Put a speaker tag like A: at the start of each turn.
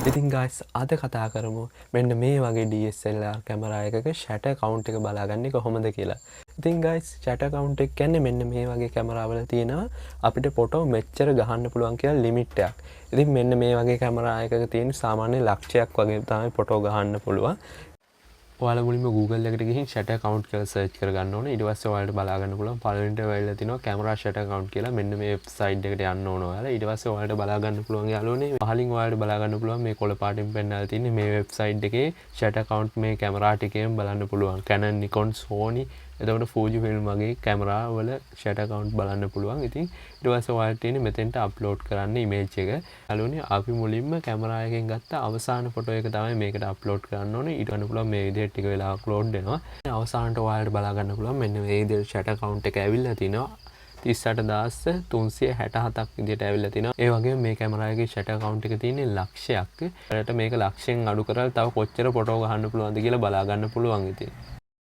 A: ඉතින් guys අද කතා කරමු මෙන්න මේ වගේ DSLR කැමරා එකක shutter count එක බලාගන්නේ කොහොමද කියලා. ඉතින් guys shutter count එක කියන්නේ මෙන්න මේ වගේ කැමරාවල තියෙනවා අපිට ෆොටෝ මෙච්චර ගහන්න පුළුවන් කියලා ලිමිට් එකක්. ඉතින් මෙන්න මේ වගේ කැමරා එකක තියෙන සාමාන්‍ය ලක්ෂයක් වගේ තමයි ෆොටෝ ගහන්න පුළුවන්. ඔයාලා මුලින්ම Google එකට ගිහින් shutter count කියලා search කරගන්න ඕනේ. ඊට පස්සේ ඔයාලට බලා ගන්න පුළුවන් පළවෙනිට වෙලා තිනවා camera shutter count කියලා. මෙන්න මේ වෙබ්සයිට් එකට යන්න ඕන ඔයාලා. ඊට පස්සේ ඔයාලට බලා ගන්න පුළුවන් යාළුවනේ. පහලින් ඔයාලට බලා ගන්න පුළුවන් මේ කොළ පාටින් පෙන්නලා තියෙන්නේ මේ වෙබ්සයිට් එකේ shutter count මේ camera ටිකෙන් බලන්න පුළුවන්. Canon, Nikon, Sony එතකොට Fujifilm වගේ කැමරා වල shutter count බලන්න පුළුවන්. ඉතින් ඊට පස්සේ ඔයාලට තියෙන්නේ මෙතෙන්ට අප්ලෝඩ් කරන්න image එක. යාළුවනේ අපි මුලින්ම කැමරා එකෙන් ගත්ත අවසාන ෆොටෝ එක තමයි මේකට අප්ලෝඩ් කරන්න ඕනේ. ඊට ගන්න පුළුවන් මේ විදිහට ටික වෙලාවක් ලෝඩ් වෙනවා. අවසානට ඔයාලට බලා ගන්න පුළුවන් මෙන්න මේ විදිහට shutter count එක ඇවිල්ලා තිනවා. 38367ක් විදිහට ඇවිල්ලා තිනවා. ඒ වගේම මේ කැමරා එකේ shutter count එක තියෙන්නේ ලක්ෂයක්. ඔයාලට මේක ලක්ෂයෙන් අඩු කරලා තව කොච්චර ෆොටෝ ගහන්න පුළුවන්ද කියලා බලා ගන්න පුළුවන් ඉතින්.